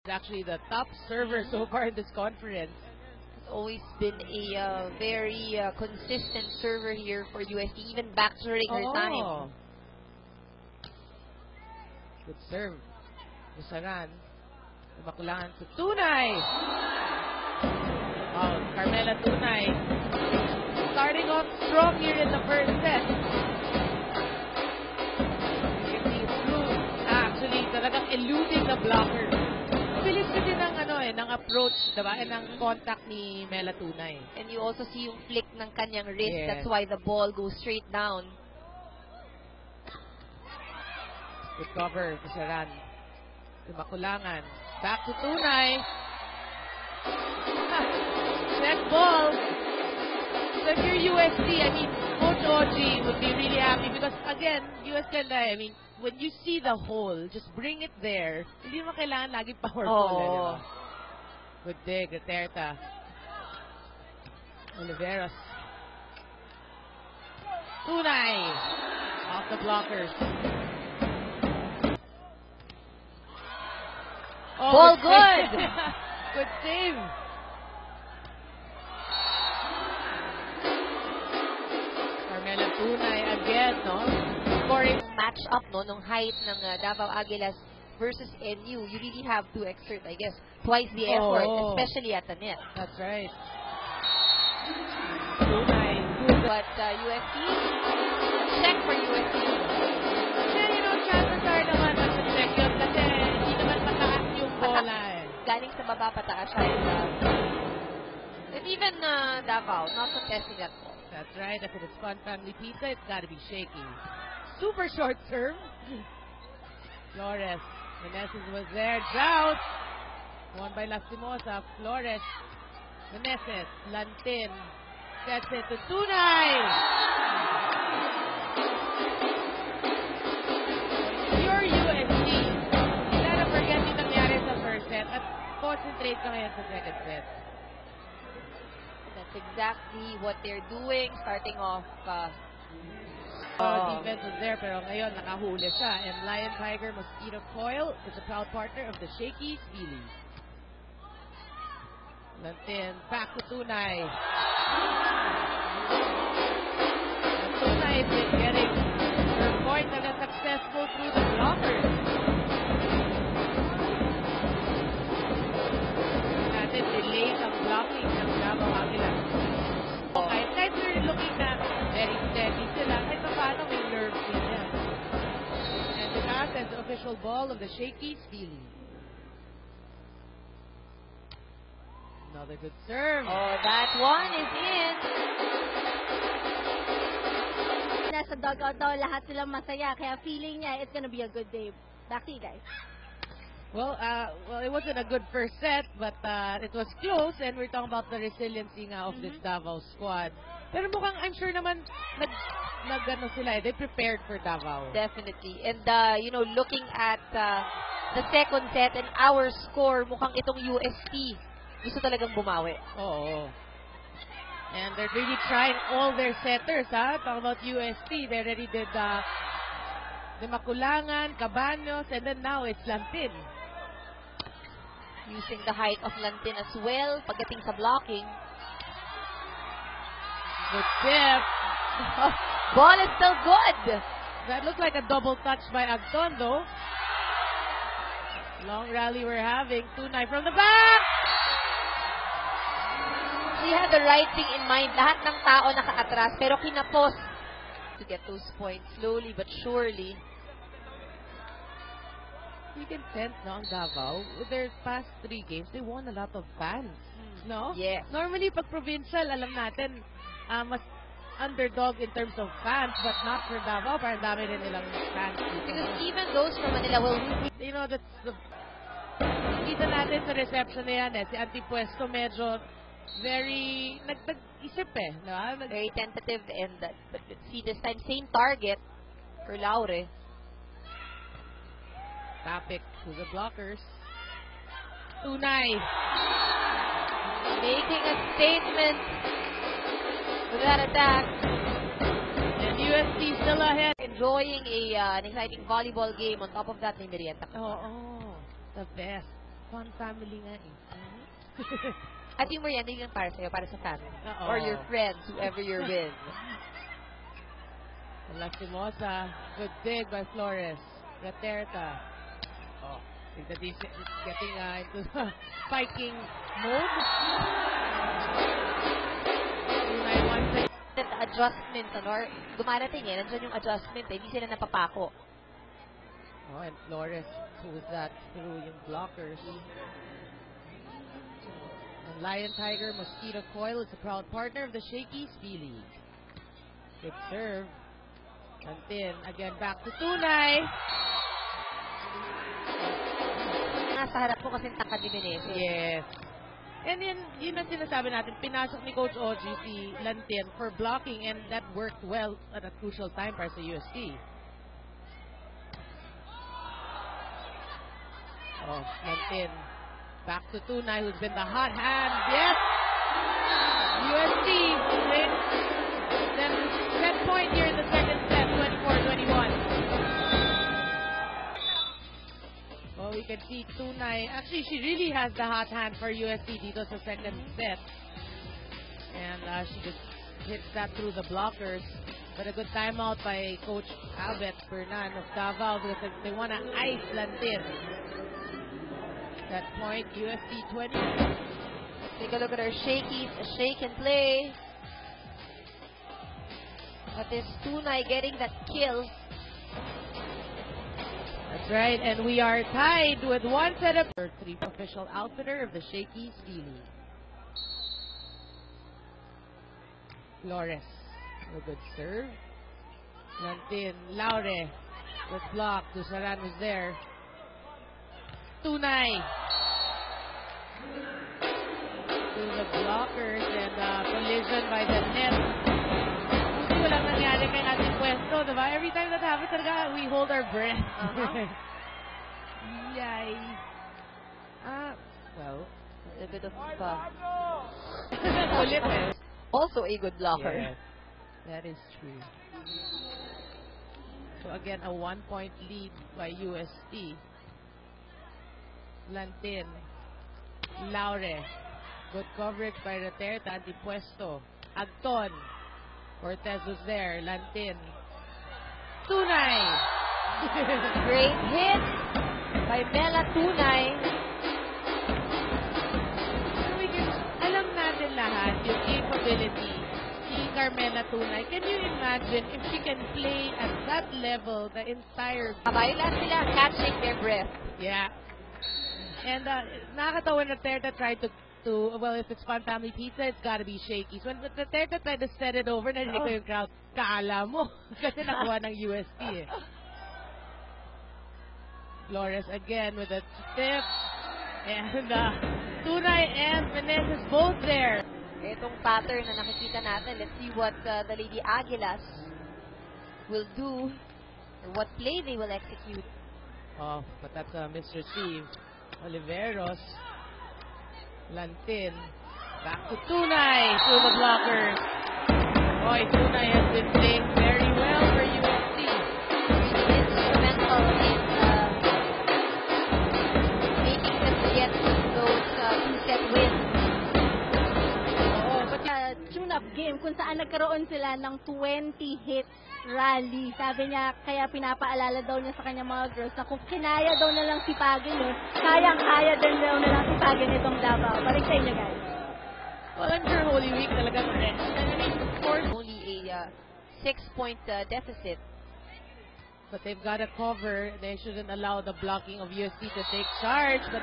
Actually the top server so far in this conference. Has always been a very consistent server here for UST, even back during her time. Good serve. Busaran. Makulangan to Tunay. Oh, Carmela Tunay. Starting off strong here in the first set. Actually, talagang eluding the blocker. Bilis ko din ng approach, diba? And ng contact ni Mela Tunay. And you also see yung flick ng kanyang wrist. Yes. That's why the ball goes straight down. Good cover, Busaran. Makulangan. Back to Tunay. Net ball. So if you're UST, I mean, Coach Oji would be really happy because again, UST, I mean, when you see the hole, just bring it there. Hindi mo kailangan lagi powerful. Diba? Good dig, Duterte. Oliveros. Tunay. Off the blockers. Oh, ball good. Good save. Carmela Tunay again, no? Scoring Match up, no, nung height ng Davao Aguilas versus NU. You really have to exert, I guess, twice the effort, especially at the net. That's right. Tunay. But UST, check for UST. Yeah, chances are naman mag-check yun kasi hindi naman mataas yung bola eh. Galing sa baba pataas siya. And even Davao, not contesting that ball. That's right. If it is Fun Family Pizza, it's got to be shaky. Super short serve. Flores. Meneses was there. Drought. Won by Lastimosa. Flores. Meneses. Lantin. Sets it to Tunay. Pure UST. Hindi na forget yung nangyari sa first set at concentrate ka ngayon sa second set. That's exactly what they're doing. Starting off defense was there pero ngayon nakahuli siya. And Lion Tiger Mosquito Coil is a proud partner of the Shakey's Feely. Lantin, back to Tunay. Tunay has been getting her point and successful through the blockers. Natin delayed ang blocking ng Davao Aguilas. Kahit we're looking na very steady sila, kahit pa paano may nerves din yan. And the pass as the official ball of the Shakey's Feely. Another good serve. Oh, that one is in. Nasa dugout daw, lahat sila masaya. Kaya feeling niya, it's gonna be a good day. Back to you guys. Well, it wasn't a good first set, but it was close, and we're talking about the resiliency nga of this Davao squad. Pero mukhang, I'm sure naman, nag-ano sila, they prepared for Davao. Definitely. And, looking at the second set and our score, mukhang itong UST, gusto talagang bumawi. Oo. And they're really trying all their setters, ha? Talking about UST, they already did the Makulangan, Cabaños, and then now it's Lantin. Using the height of Lantin as well, pagdating sa blocking. Good tip. Ball is still good. That looked like a double touch by Agton, though. Long rally we're having. Tunay from the back! She had the right thing in mind. Lahat ng tao nakaatras, pero kinapos to get those points slowly but surely. You can sense now on Davao, with their past 3 games, they won a lot of fans. No? Yes. Normally, pag provincial, alam natin, mas underdog in terms of fans, but not for Davao. Parang dami rin nilang fans. Because even those from Manila will... You know, that's the... Kita natin sa reception na yan, si Antipuesto medyo very... Nag-isip eh. No? Very tentative and... But see, this time, same target for Laure. Topic to the blockers. Tunay. Making a statement with that attack. And UST still ahead. Enjoying an exciting volleyball game. On top of that, may merienda. Oh, the best. Fun family nga eh. At yung merienda yung para sa'yo, para sa family. Oo. Or your friends, whoever you're with. Lastimosa. Good dig by Flores. Raterta. Oh, I think that he's getting into the spiking mode. Tunay once again. The adjustment, or dumarating eh, nandiyan yung adjustment eh, hindi sila napapako. Oh, and Flores, who was that through yung blockers. And Lion Tiger Mosquito Coil is a proud partner of the Shakey's B-League. Good serve. And then, again, back to Tunay. Nasa harap ko kasi tangkad ni Meneses. Yes. And then, yun ang sinasabi natin, pinasok ni Coach Oji si Lantin for blocking, and that worked well at a crucial time para sa UST. Oh, Lantin. Back to Tunay, who's been the hot hand. Yes! UST wins. Then, set point here in the second set, 24-21. Well, we can see Tunay. Actually, she really has the hot hand for UST dito sa second set. And she just hits that through the blockers. But a good timeout by Coach Albert Bernan of Davao because they want to ice Lantin. That point, UST 20. Take a look at her shakies, a shake and play. But is Tunay getting that kill? That's right, and we are tied with one set of three official outfitter of the Shakey's D-League. Flores, a good serve. Lantin, Laure, with block. Dusaran was there. Tunay. Through the blockers and collision by the net. Gusto lang nangyari kay ating pwesto, diba? Every time that happens talaga, we hold our breath. Yay. Well, A bit of ulit eh. also a good blocker. Yes, that is true. So again, a 1-point lead by UST. Lantin, Laure, good coverage by Raterta, Antipuesto, Agton, Cortez was there, Lantin, Tunay. Great hit by Mela Tunay. Alam natin lahat yung capability ni Carmela Tunay. Can you imagine if she can play at that level the entire... Kabaylan sila catching their breath. Yeah. And nakakatawa na Terta tried to well, if it's Fun Family Pizza, it's gotta be Shakey's. When the Terta tried to set it over, narinig ko yung crowd, kaala mo. Kasi nakuha ng UST eh. Flores again with a tip. And Tunay and Meneses both there. Itong pattern na nakikita natin, let's see what the Lady Aguilas will do or what play they will execute. Oh, but that's a misreceive. Oliveros, Lantin, back to Tunay through the blockers. Boy, Tunay has been playing very well for UST. Instrumental in making them get those two-set wins. Oh, but Tune-up game kung saan nagkaroon sila ng 20 hits rally. Sabi niya, kaya pinapaalala daw niya sa kanyang mga girls na kung kinaya daw na lang sipagin yun, kayang-kaya din daw na lang sipagin itong Davao. Balik sa inyo, guys. well, I'm sure Holy Week talagang rest. I mean, of course, Only a 6-point deficit. but they've got to cover. They shouldn't allow the blocking of UST to take charge. But